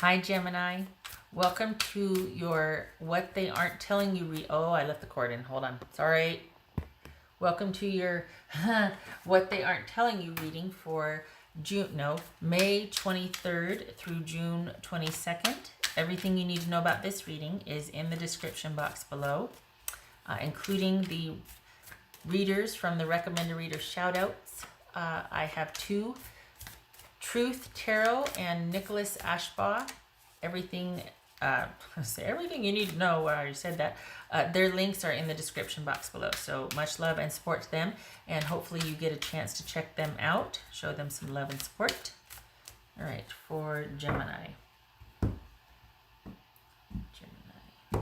Hi, Gemini. Welcome to your What They Aren't Telling You read. Oh, I left the cord in. Hold on. Sorry. Welcome to your What They Aren't Telling You reading for May 23rd through June 22nd. Everything you need to know about this reading is in the description box below, including the readers from the recommended reader shoutouts. I have two, Truth Tarot and Nicholas Ashbaugh. Everything you need to know. I already said that. Their links are in the description box below. So much love and support to them, and hopefully you get a chance to check them out. Show them some love and support. All right, for Gemini.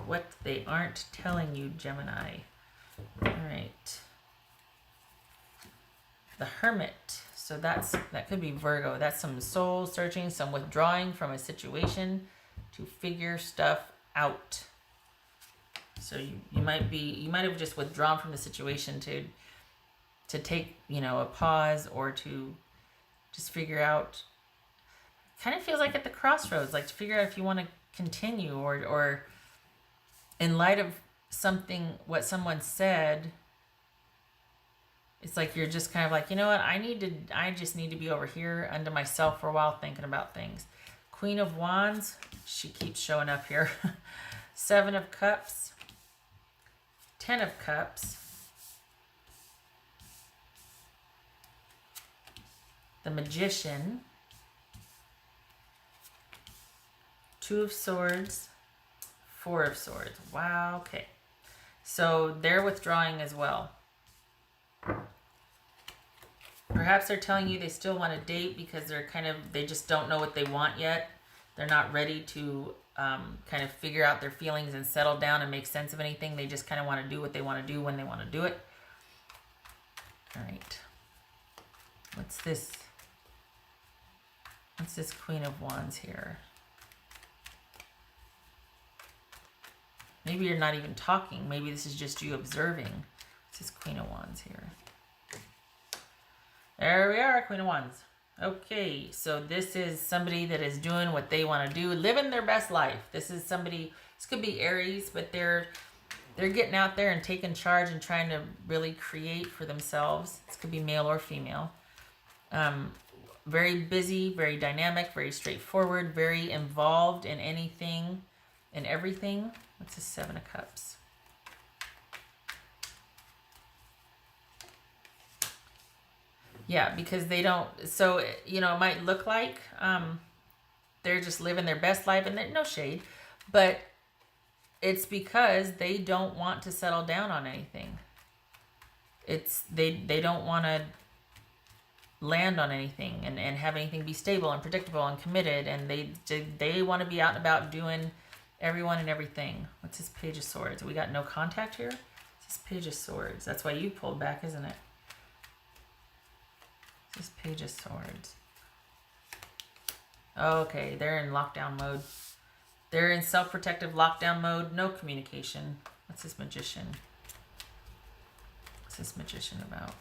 What they aren't telling you, Gemini. All right. The Hermit. So that could be Virgo. That's some soul searching, some withdrawing from a situation to figure stuff out. So you might have just withdrawn from the situation to take, a pause, or to just figure out. Kind of feels like at the crossroads, like to figure out if you want to continue, or in light of what someone said. It's like you're just kind of like, you know what, I just need to be over here unto myself for a while thinking about things. Queen of Wands, she keeps showing up here. Seven of Cups, Ten of Cups, the Magician, Two of Swords, Four of Swords. Wow, okay. So they're withdrawing as well. Perhaps they're telling you they still want to date because they just don't know what they want yet. They're not ready to kind of figure out their feelings and settle down and make sense of anything. They just kind of want to do what they want to do when they want to do it. All right. What's this? What's this Queen of Wands here? Maybe you're not even talking. Maybe this is just you observing. What's this Queen of Wands here? There we are, Queen of Wands. Okay, so this is somebody that is doing what they want to do, living their best life. This could be Aries, but they're getting out there and taking charge and trying to really create for themselves. This could be male or female. Very busy, very dynamic, very straightforward, very involved in anything and everything. What's the Seven of Cups? Yeah, because they don't, so, it might look like they're just living their best life, and no shade, but it's because they don't want to settle down on anything. They don't want to land on anything and have anything be stable and predictable and committed, and they want to be out and about doing everyone and everything. What's this Page of Swords? We got no contact here? What's this Page of Swords? That's why you pulled back, isn't it? This Page of Swords. Okay, they're in lockdown mode. They're in self-protective lockdown mode. No communication. What's this Magician? What's this Magician about?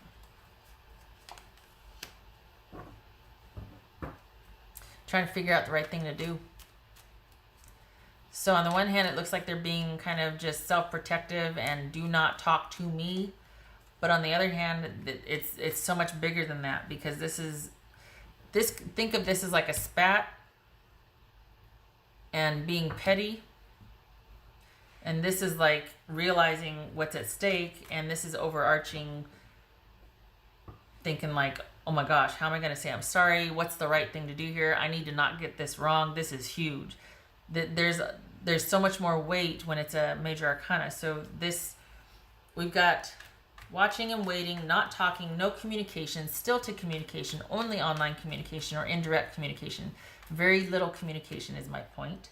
Trying to figure out the right thing to do. So on the one hand, it looks like they're being kind of just self-protective and do not talk to me. But on the other hand, it's so much bigger than that, because think of this as like a spat and being petty. And this is like realizing what's at stake, and this is overarching thinking like, oh my gosh, how am I going to say I'm sorry? What's the right thing to do here? I need to not get this wrong. This is huge. There's so much more weight when it's a major arcana. So we've got watching and waiting, not talking, no communication, still to communication, only online communication or indirect communication. Very little communication is my point.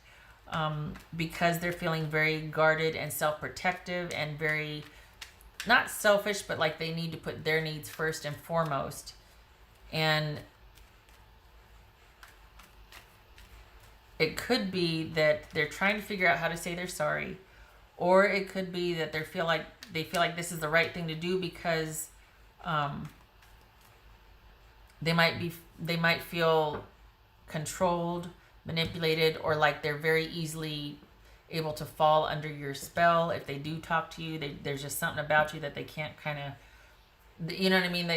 Because they're feeling very guarded and self-protective and very, not selfish, but like they need to put their needs first and foremost. And it could be that they're trying to figure out how to say they're sorry. Or it could be that they feel like this is the right thing to do because they might feel controlled, manipulated, or like they're very easily able to fall under your spell. If they do talk to you, there's just something about you that they can't kind of, you know what I mean?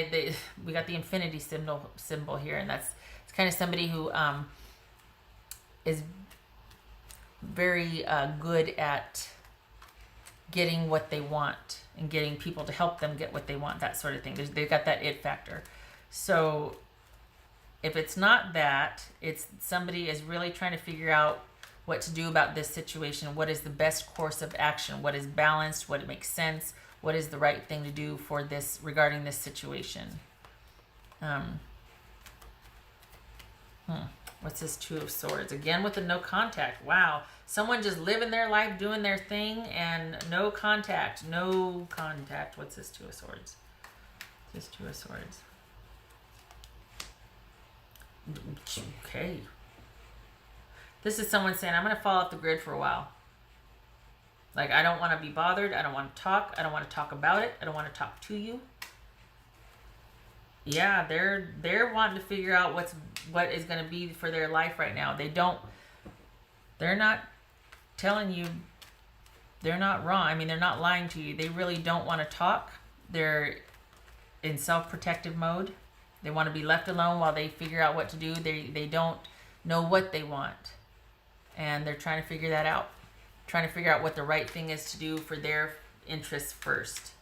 We got the infinity symbol here, and it's kind of somebody who is very good at getting what they want and getting people to help them get what they want, that sort of thing. They've got that it factor. So if it's not that, it's somebody is really trying to figure out what to do about this situation. What is the best course of action? What is balanced? What makes sense? What is the right thing to do for this, regarding this situation? What's this Two of Swords? Again with the no contact. Wow. Someone just living their life, doing their thing, and no contact. No contact. What's this Two of Swords? This Two of Swords. Okay. This is someone saying, I'm going to fall off the grid for a while. Like, I don't want to be bothered. I don't want to talk. I don't want to talk about it. I don't want to talk to you. Yeah, they're wanting to figure out what is going to be for their life right now. They're not telling you, they're not wrong. I mean, they're not lying to you. They really don't want to talk. They're in self-protective mode. They want to be left alone while they figure out what to do. They don't know what they want. And they're trying to figure that out. Trying to figure out what the right thing is to do for their interests first.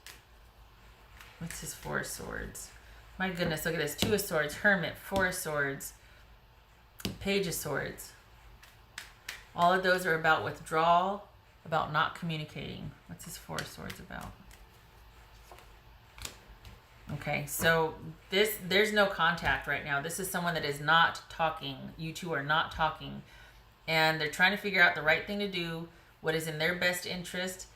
What's this Four of Swords? My goodness, look at this. Two of Swords, Hermit, Four of Swords, Page of Swords. All of those are about withdrawal, about not communicating. What's this Four of Swords about? Okay, so there's no contact right now. This is someone that is not talking. You two are not talking. And they're trying to figure out the right thing to do, what is in their best interest.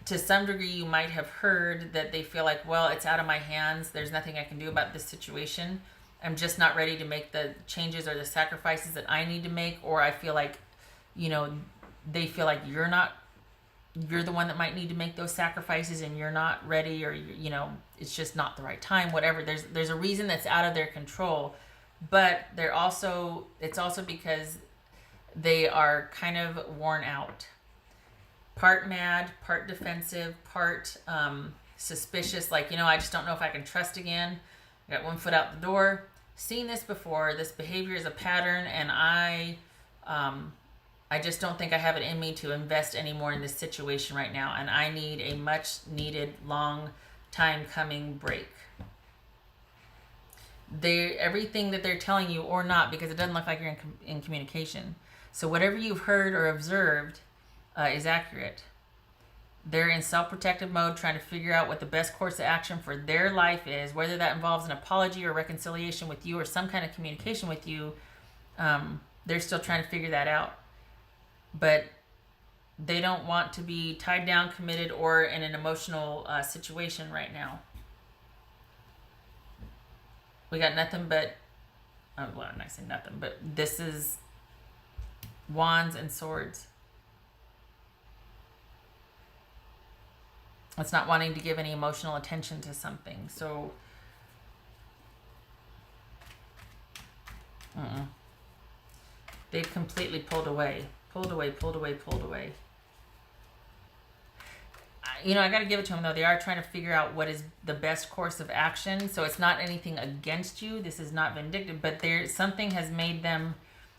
To some degree, you might have heard that they feel like, well, it's out of my hands. There's nothing I can do about this situation. I'm just not ready to make the changes or the sacrifices that I need to make. Or I feel like, you know, they feel like you're the one that might need to make those sacrifices and you're not ready, or, you know, it's just not the right time, whatever. There's a reason that's out of their control. But it's also because they are kind of worn out. Part mad, part defensive, part suspicious. Like, you know, I just don't know if I can trust again. I got one foot out the door. Seen this before. This behavior is a pattern, and I just don't think I have it in me to invest anymore in this situation right now. And I need a much needed, long time coming break. Everything that they're telling you, or not, because it doesn't look like you're in communication. So whatever you've heard or observed is accurate. They're in self-protective mode, trying to figure out what the best course of action for their life is, whether that involves an apology or reconciliation with you or some kind of communication with you. They're still trying to figure that out. But they don't want to be tied down, committed, or in an emotional situation right now. We got nothing but, well, I'm not saying nothing, but this is Wands and Swords. It's not wanting to give any emotional attention to something. So, they've completely pulled away. Pulled away, pulled away, pulled away. You know, I got to give it to them, though. They are trying to figure out what is the best course of action. So it's not anything against you. This is not vindictive. But something has made them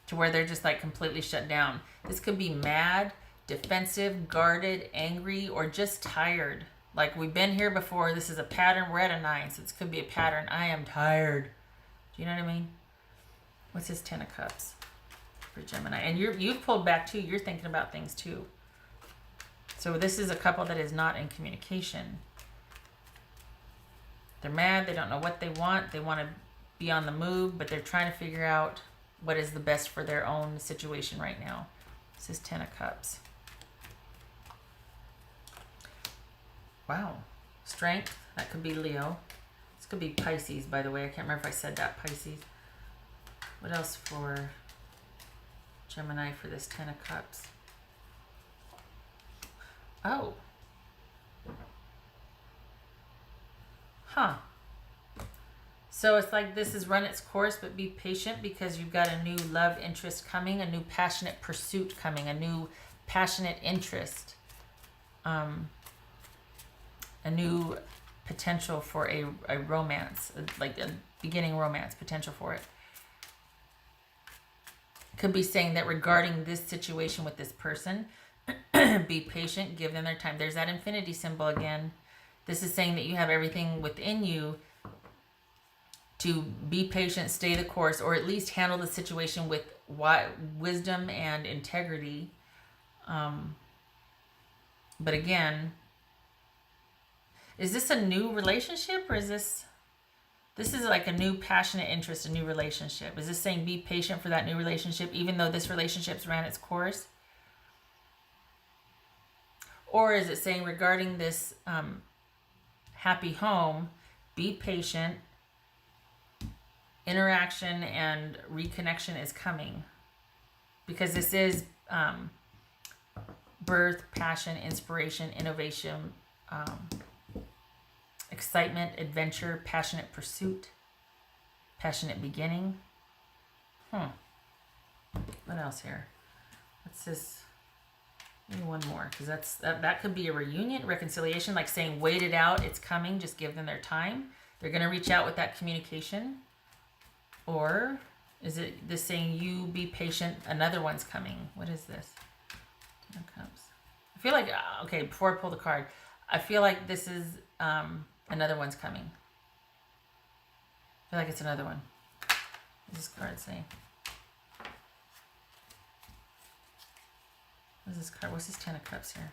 to where they're just like completely shut down. This could be mad, defensive, guarded, angry, or just tired. Like, we've been here before. This is a pattern. We're at a 9, so this could be a pattern. I am tired. Do you know what I mean? What's this Ten of Cups for Gemini? And you've pulled back too. You're thinking about things too. So this is a couple that is not in communication. They're mad. They don't know what they want. They want to be on the move, but they're trying to figure out what is the best for their own situation right now. This is Ten of Cups. Wow. Strength. That could be Leo. This could be Pisces, by the way. I can't remember if I said that. Pisces. What else for Gemini for this Ten of Cups? Oh. Huh. So it's like this has run its course, but be patient because you've got a new love interest coming, a new passionate pursuit coming, a new passionate interest, a new potential for a romance, like a beginning romance potential for it. Could be saying that regarding this situation with this person, be patient, give them their time. There's that infinity symbol again. This is saying that you have everything within you to be patient, stay the course, or at least handle the situation with wisdom and integrity. But again, is this a new relationship, or is this is like a new passionate interest, a new relationship? Is this saying be patient for that new relationship, even though this relationship's ran its course? Or is it saying regarding this happy home, be patient, interaction and reconnection is coming? Because this is birth, passion, inspiration, innovation, excitement, adventure, passionate pursuit, passionate beginning. What else here? What's this? Maybe one more, because that could be a reunion, reconciliation, like saying wait it out, it's coming, just give them their time. They're going to reach out with that communication. Or is it this saying you be patient, another one's coming? What is this? Ten of Cups. I feel like, okay, before I pull the card, I feel like this is another one's coming. I feel like it's another one. What does this card say? What is this card? What's this Ten of Cups here?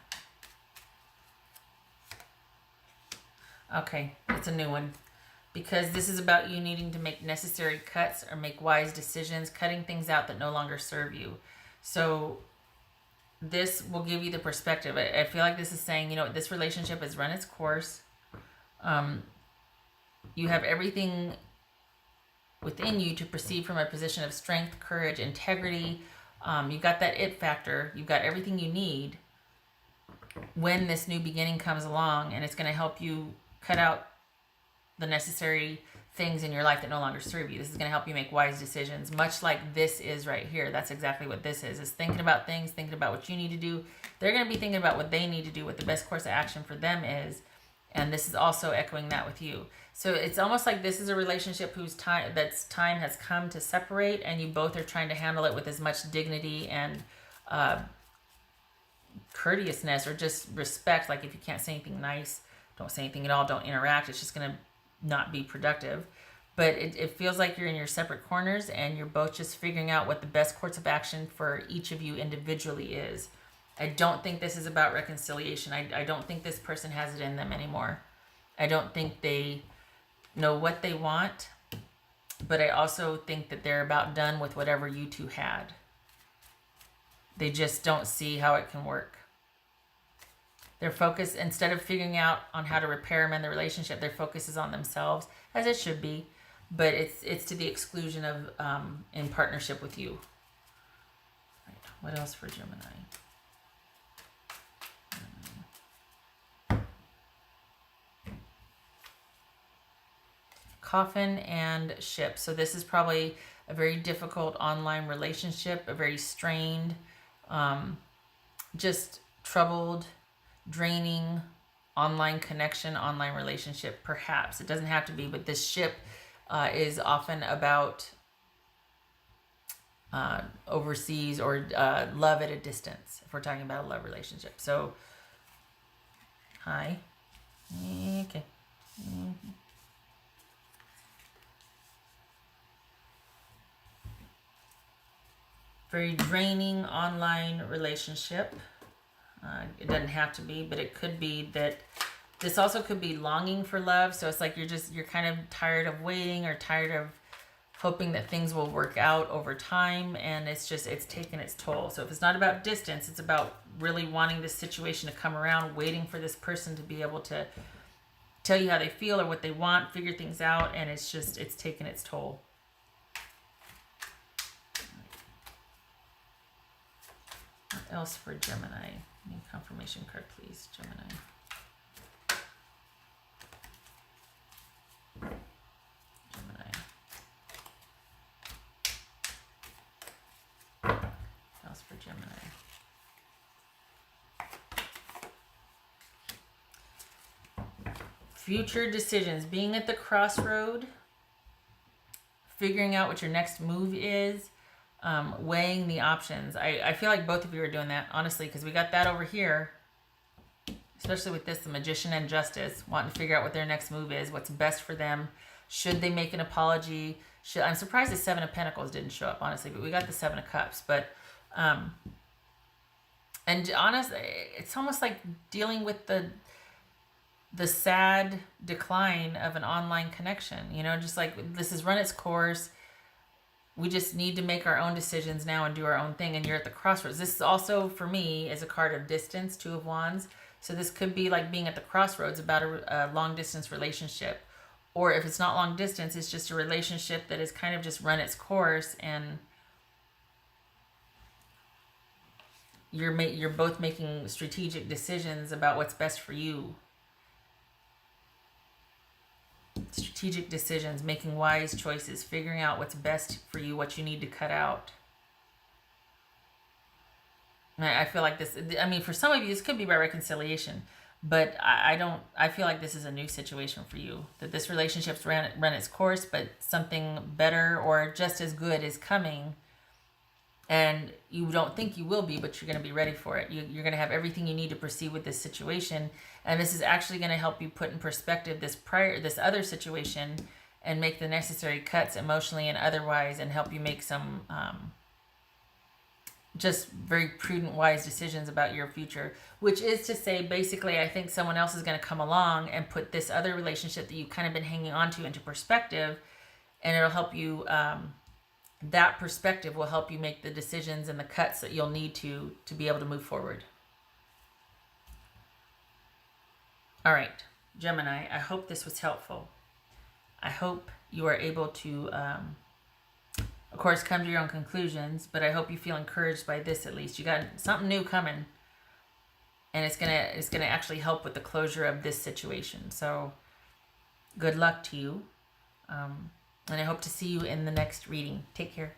Okay, it's a new one. Because this is about you needing to make necessary cuts or make wise decisions, cutting things out that no longer serve you. So this will give you the perspective. I feel like this is saying, you know, this relationship has run its course. You have everything within you to proceed from a position of strength, courage, integrity. You've got that it factor. You've got everything you need when this new beginning comes along, and it's going to help you cut out the necessary things in your life that no longer serve you. This is going to help you make wise decisions, much like this is right here. That's exactly what this is thinking about things, thinking about what you need to do. They're going to be thinking about what they need to do, what the best course of action for them is. And this is also echoing that with you. So it's almost like this is a relationship whose time has come to separate, and you both are trying to handle it with as much dignity and courteousness, or just respect. Like if you can't say anything nice, don't say anything at all, don't interact. It's just going to not be productive. But it feels like you're in your separate corners, and you're both just figuring out what the best course of action for each of you individually is. I don't think this is about reconciliation. I don't think this person has it in them anymore. I don't think they know what they want, but I also think that they're about done with whatever you two had. They just don't see how it can work. Their focus, instead of figuring out on how to repair and mend the relationship, their focus is on themselves, as it should be, but it's to the exclusion of in partnership with you. Right. What else for Gemini? Coffin and ship. So this is probably a very difficult online relationship, a very strained, just troubled, draining online connection, online relationship, perhaps. It doesn't have to be, but this ship is often about overseas or love at a distance, if we're talking about a love relationship. So, hi. Okay. Very draining online relationship. It doesn't have to be, but it could be that this also could be longing for love. So it's like you're kind of tired of waiting, or tired of hoping that things will work out over time, and it's taken its toll. So if it's not about distance, it's about really wanting this situation to come around, waiting for this person to be able to tell you how they feel or what they want, figure things out, and it's taken its toll. What else for Gemini? New confirmation card, please, Gemini. Gemini. else for Gemini? Future decisions. Being at the crossroad. Figuring out what your next move is. Weighing the options. I feel like both of you are doing that, honestly, because we got that over here. Especially with this, the Magician and Justice, wanting to figure out what their next move is, what's best for them. Should they make an apology? I'm surprised the Seven of Pentacles didn't show up, honestly, but we got the Seven of Cups. But, and honestly, it's almost like dealing with the sad decline of an online connection. You know, just like this has run its course. We just need to make our own decisions now and do our own thing. And you're at the crossroads. This is also, for me, is a card of distance, Two of Wands. So this could be like being at the crossroads about a long distance relationship. Or if it's not long distance, it's just a relationship that has kind of just run its course, and you're both making strategic decisions about what's best for you. Strategic decisions, making wise choices, figuring out what's best for you, what you need to cut out. And I feel like this, I mean, for some of you, this could be by reconciliation, but I feel like this is a new situation for you, that this relationship's run its course, but something better or just as good is coming, and you don't think you will be, but you're going to be ready for it. You're going to have everything you need to proceed with this situation, and this is actually going to help you put in perspective this other situation and make the necessary cuts emotionally and otherwise, and help you make some just very prudent, wise decisions about your future. Which is to say, basically, I think someone else is going to come along and put this other relationship that you've kind of been hanging on to into perspective, and it'll help you, that perspective will help you make the decisions and the cuts that you'll need to be able to move forward. All right, Gemini, I hope this was helpful. I hope you are able to, of course, come to your own conclusions, but I hope you feel encouraged by this. At least you got something new coming, and it's gonna actually help with the closure of this situation. So good luck to you, and I hope to see you in the next reading. Take care.